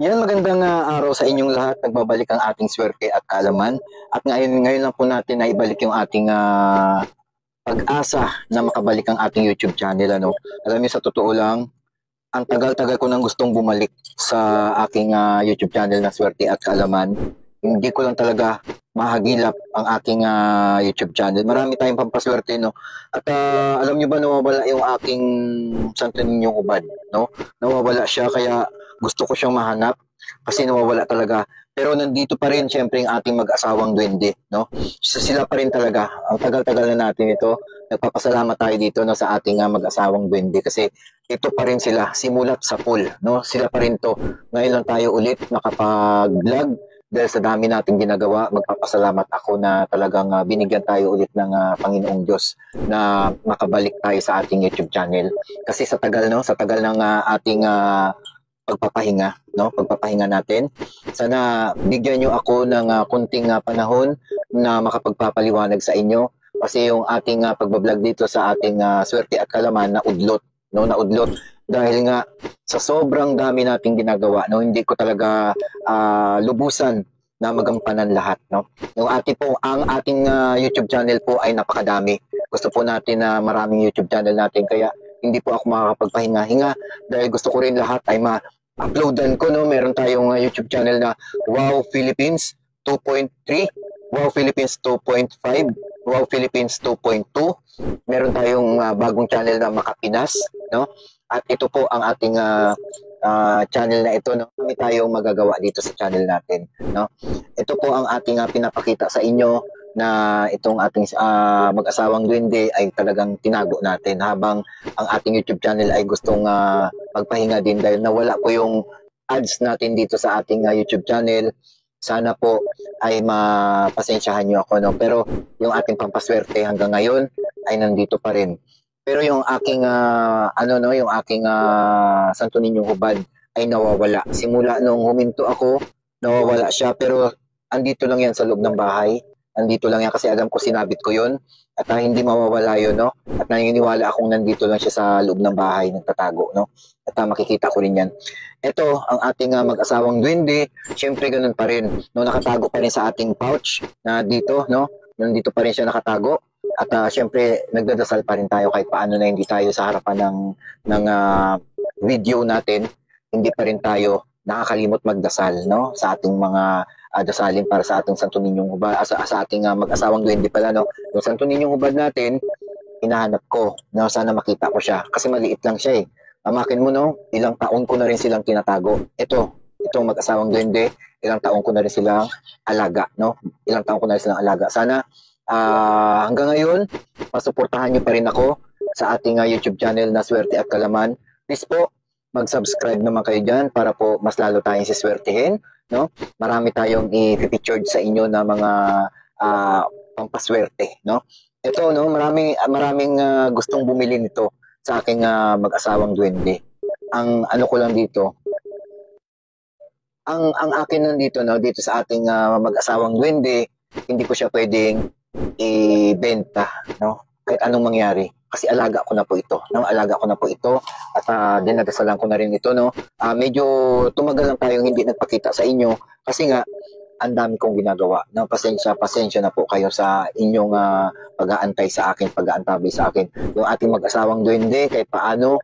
Yan, magandang araw sa inyong lahat. Nagbabalik ang ating swerte at kaalaman. At ngayon lang po natin na ibalik yung ating pag-asa na makabalik ang ating YouTube channel. Alam niyo, sa totoo lang, ang tagal-tagal ko nang gustong bumalik sa aking YouTube channel na Swerte at Kaalaman. Hindi ko lang talaga mahagilap ang aking YouTube channel. Marami tayong pampaswerte, no? At alam niyo ba, nawawala yung aking Santo Niño Hubad, no? Nawawala siya, kaya gusto ko siyang mahanap kasi nawawala talaga. Pero nandito pa rin siyempre ang ating mag-asawang duwende, no? Sila pa rin talaga. Ang tagal-tagal na natin ito. Nagpapasalamat tayo dito, no, sa ating mag-asawang duwende kasi ito pa rin sila simulat sa pool, no? Sila pa rin to. Ngayon lang tayo ulit nakapag-vlog dahil sa dami nating ginagawa. Magpapasalamat ako na talagang binigyan tayo ulit ng Panginoong Diyos na makabalik tayo sa ating YouTube channel. Kasi sa tagal, no, sa tagal ng ating pagpapahinga, no? Pagpapahinga natin. Sana bigyan niyo ako ng kunting panahon na makapagpapaliwanag sa inyo kasi yung ating pagbablog dito sa ating Swerte at Kaalaman na udlot, no? Naudlot dahil nga sa sobrang dami nating ginagawa, no? Hindi ko talaga lubusan na magampanan lahat, no? Ang ating YouTube channel po ay napakadami. Gusto po natin na maraming YouTube channel natin, kaya hindi po ako makakapagpahinga-hinga dahil gusto ko rin lahat ay ma-uploadan ko, no? Meron tayong YouTube channel na Wow Philippines 2.3, Wow Philippines 2.5, Wow Philippines 2.2. Meron tayong bagong channel na Makapinas, no? At ito po ang ating channel na ito, no? Kami tayong magagawa dito sa channel natin, no? Ito po ang ating pinapakita sa inyo na itong ating mag-asawang duwende ay talagang tinago natin habang ang ating YouTube channel ay gustong magpahinga din dahil nawala po yung ads natin dito sa ating YouTube channel. Sana po ay mapasensyahan nyo ako, no? Pero yung ating pampaswerte hanggang ngayon ay nandito pa rin. Pero yung aking yung aking Santo Niño Hubad ay nawawala. Simula nung huminto ako, nawawala siya, pero andito lang yan sa loob ng bahay. Andito lang yan kasi alam ko sinabit ko yun at hindi mawawala yun, no? At naniniwala akong nandito lang siya sa loob ng bahay, nagtatago, no? At makikita ko rin yan. Ito, ang ating mag-asawang duwende, syempre ganun pa rin, no? Nakatago pa rin sa ating pouch na dito, no? Nandito pa rin siya nakatago. At syempre, nagdadasal pa rin tayo kahit paano na hindi tayo sa harapan ng video natin, hindi pa rin tayo nakakalimot magdasal, no? Sa ating mga dasalin para sa ating Santo Niñong Hubad, sa ating mag-asawang duwende pala, no? Yung Santo Niñong Hubad natin, hinahanap ko, no? Sana makita ko siya kasi maliit lang siya eh. Amakin mo, no? Ilang taon ko na rin silang tinatago. Itong mag-asawang duwende, ilang taon ko na rin silang alaga, no? Ilang taon ko na rin silang alaga. Sana hanggang ngayon, masuportahan niyo pa rin ako sa ating YouTube channel na Swerte at Kaalaman. Please po, mag-subscribe naman kayo dyan para po mas lalo tayong siswertehin, no? Marami tayong i-pictured sa inyo na mga pampaswerte, no? Ito, no, maraming gustong bumili nito sa aking mag-asawang duwende. Ang ano ko lang dito, ang akin nandito, no, dito sa ating mag-asawang duwende, hindi ko siya pwedeng ibenta, no? Kahit anong mangyari. Kasi alaga ko na po ito. No? Alaga ko na po ito. At dinadasalan ko na rin ito. No? Medyo tumagal lang tayong hindi nagpakita sa inyo. Kasi nga, ang dami kong ginagawa. No? Pasensya na po kayo sa inyong pag-aantay sa akin, pag-aantabi sa akin. Yung ating mag-asawang duwende, kahit paano,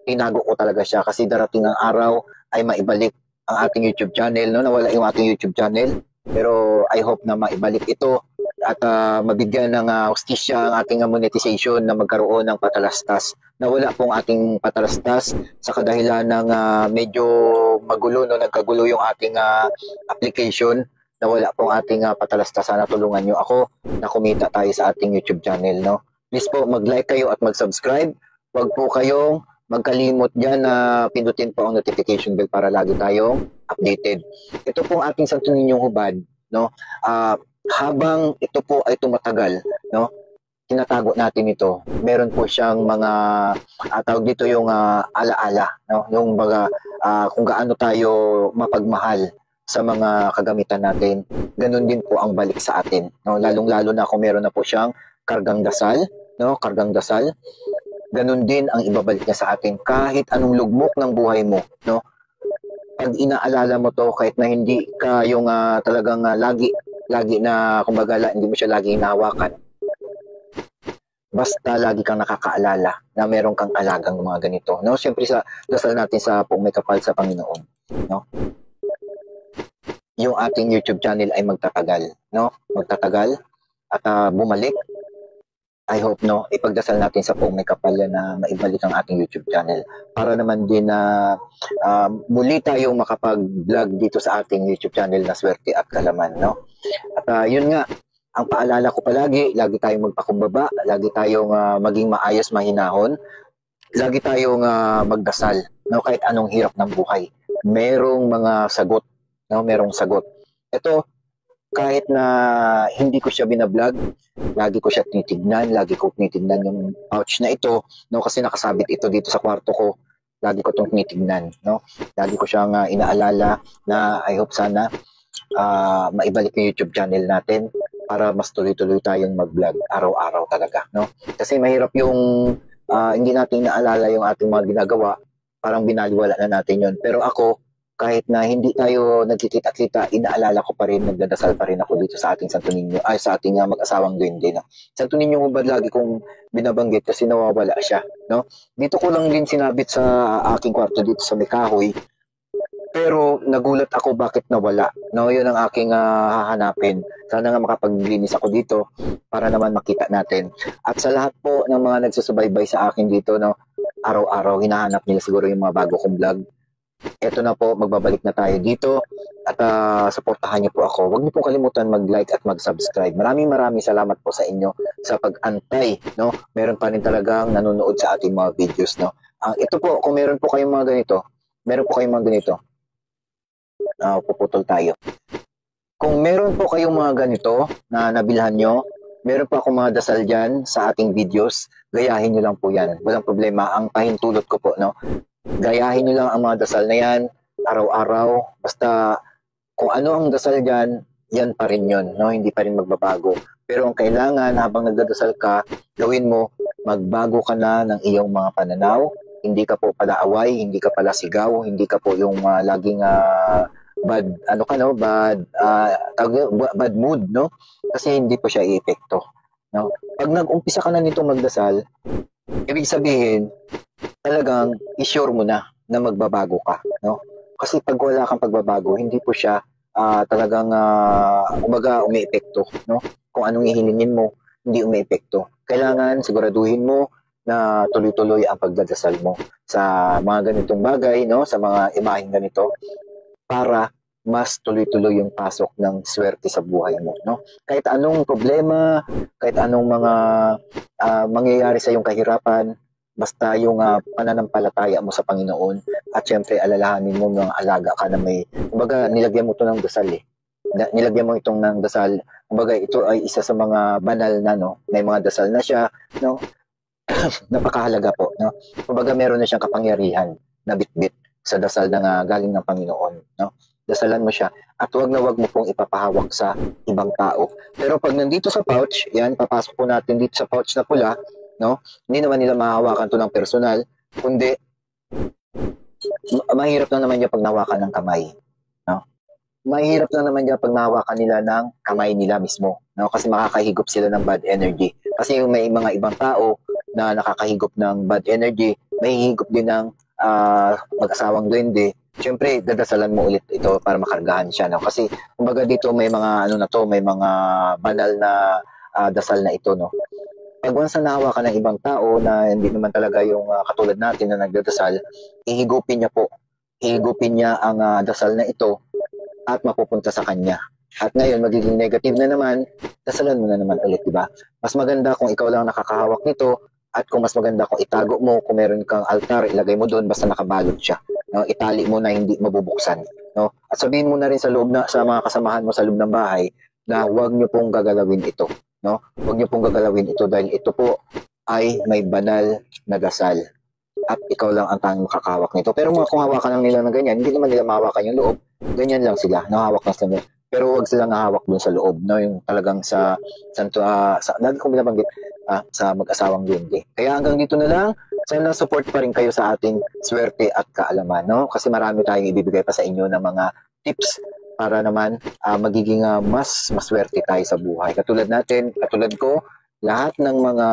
tinago ko talaga siya. Kasi darating ang araw ay maibalik ang ating YouTube channel. No? Nawala yung ating YouTube channel. Pero I hope na maibalik ito at mabigyan ng hustisya ang ating monetization na magkaroon ng patalastas. Nawala pong ating patalastas sa kadahilan ng medyo magulo, no? Nagkagulo yung ating application. Nawala pong ating patalastas. Sana tulungan nyo ako na kumita tayo sa ating YouTube channel, no? Please po, mag-like kayo at mag-subscribe. Huwag po kayong magkalimot dyan na pindutin po ang notification bell para lagi tayong updated. Ito pong ating Santo Niñong Hubad, no? Habang ito po ay tumatagal, no? Tinatago natin ito. Meron po siyang mga tawag dito yung alaala, no? Yung mga kung gaano tayo mapagmahal sa mga kagamitan natin. Ganun din po ang balik sa atin, no? Lalong-lalo na kung meron na po siyang kargang dasal, no? Kargang dasal. Ganun din ang ibabalik niya sa atin kahit anong lugmok ng buhay mo, no? Pag pag inaalala mo to, kahit na hindi ka yung talagang lagi na, kumbaga, hindi mo siya lagi hinahawakan, basta lagi kang nakakaalala na meron kang alagang mga ganito. No? Siyempre sa dasal natin sa Pong May Kapal sa Panginoon. No? Yung ating YouTube channel ay magtatagal. No? Magtatagal at bumalik. I hope, no, ipagdasal natin sa Pong May Kapal na maibalik ang ating YouTube channel. Para naman din na muli tayong makapag-vlog dito sa ating YouTube channel na Swerte at Kalaman. No? At yun nga, ang paalala ko palagi, lagi tayong magpakumbaba, lagi tayong maging maayos, mahinahon, lagi tayong magdasal, no, kahit anong hirap ng buhay. Merong mga sagot, no, merong sagot. Ito, kahit na hindi ko siya binablog, lagi ko siya tinitignan, lagi ko tinitignan yung pouch na ito, no, kasi nakasabit ito dito sa kwarto ko. Lagi ko itong tinitignan, no. Lagi ko siyang inaalala na I hope sana maibalik yung YouTube channel natin para mas tuloy-tuloy tayong mag-vlog araw-araw talaga, no? Kasi mahirap yung hindi natin naalala yung ating mga ginagawa, parang binaliwala na natin yun. Pero ako, kahit na hindi tayo nagkikita-kita, inaalala ko pa rin, nagdadasal pa rin ako dito sa ating Santo Niño, sa ating mag-asawang duwende, no? Santo Niño mo ba lagi kong binabanggit kasi nawawala siya, no? Dito ko lang din sinabit sa aking kwarto dito sa may kahoy. Pero nagulat ako bakit nawala. No, yun ang aking hahanapin. Sana nga makapaglinis ako dito para naman makita natin. At sa lahat po ng mga nagsusubaybay sa akin dito, no, araw-araw hinahanap nila siguro yung mga bago kong vlog. Ito na po, magbabalik na tayo dito at suportahan niyo po ako. Huwag niyo po kalimutan mag-like at mag-subscribe. Maraming salamat po sa inyo sa pag-antay, no. Meron pa rin talagang nanonood sa ating mga videos, no. Ito po, kung meron po kayong mga ganito, puputol tayo. Kung meron po kayong mga ganito na nabilhan nyo, meron pa akong mga dasal dyan sa ating videos, gayahin nyo lang po yan. Walang problema. Ang pahintulot ko po, no? Gayahin nyo lang ang mga dasal na yan, araw-araw. Basta kung ano ang dasal dyan, yan pa rin yun, no? Hindi pa rin magbabago. Pero ang kailangan, habang nagdadasal ka, gawin mo, magbago ka na ng iyong mga pananaw. Hindi ka po pala away, hindi ka pala sigaw, hindi ka po yung laging bad mood, no? Kasi hindi po siya i-epekto, no? Pag nag-umpisa ka na nito magdasal, ibig sabihin, talagang i-sure mo na magbabago ka, no? Kasi pag wala kang pagbabago, hindi po siya talagang umi-epekto, no? Kung anong ihilingin mo, hindi umi-epekto. Kailangan siguraduhin mo na tuloy-tuloy ang pagdadasal mo sa mga ganitong bagay, no? Sa mga imaheng ganito, para mas tuloy-tuloy yung pasok ng swerte sa buhay mo, no? Kahit anong problema, kahit anong mga mangyayari sa iyong kahirapan, basta yung pananampalataya mo sa Panginoon at syempre alalahanin mo mga alaga ka na may, kumbaga nilagyan mo to ng dasal nilagyan mo itong ng dasal, kumbaga ito ay isa sa mga banal na, no? May mga dasal na siya, no? Napakahalaga po, no? Kumbaga meron na siyang kapangyarihan na bitbit sa dasal na galing ng Panginoon, no? Dasalan mo siya at wag mo pong ipapahawak sa ibang tao. Pero pag nandito sa pouch, yan, papasok po natin dito sa pouch na pula, no? Hindi naman nila mahawakan to ng personal, kundi mahirap na naman niya pag nahawakan ng kamay, no? Mahirap na naman niya pag nahawakan nila ng kamay nila mismo, no? Kasi makakahigop sila ng bad energy. Kasi yung may mga ibang tao na nakakahigop ng bad energy, may higop din ng mag-asawang duwende. Siyempre, dadasalan mo ulit ito para makargahan siya, no? Kasi kumbaga dito may mga may mga banal na dasal na ito, no? Pag once na nahawakan ng ibang tao na hindi naman talaga yung katulad natin na nagdadasal, ihigupin niya ang dasal na ito at mapupunta sa kanya. At ngayon, magiging negative na naman, dasalan mo na naman ulit, diba? Mas maganda kung ikaw lang nakakahawak nito, at kung mas maganda kung itago mo, kung meron kang altar, ilagay mo doon basta nakabalot siya, no? Itali mo na hindi mabubuksan, no? At sabihin mo na rin sa mga kasamahan mo sa loob ng bahay na huwag niyo pong gagalawin ito, no? Huwag niyo pong gagalawin ito dahil ito po ay may banal na dasal at ikaw lang ang tanging makakahawak nito. Pero kung hawakan lang nila ng ganyan, hindi naman nila mahawakan yung loob. Ganyan lang sila, nahawak lang sila. Pero huwag silang nahawak doon sa loob, no? Yung talagang sa lagi kong binabanggit, sa mag-asawang duwende. Kaya hanggang dito na lang, sana support pa rin kayo sa ating swerte at kaalaman, no? Kasi marami tayong ibibigay pa sa inyo ng mga tips para naman magiging mas maswerte tayo sa buhay. Katulad natin, katulad ko, lahat ng mga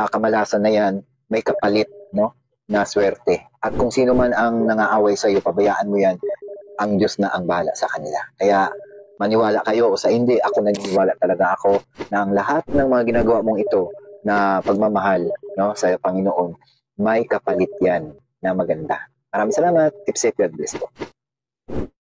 kamalasan na yan, may kapalit, no? Na swerte. At kung sino man ang nangaaway sa iyo, pabayaan mo yan, ang Diyos na ang bahala sa kanila. Kaya maniwala kayo o sa hindi, ako naniniwala talaga ako na ang lahat ng mga ginagawa mong ito na pagmamahal, no, sa Panginoon, may kapalit yan na maganda. Maraming salamat. Keep safe, God bless po.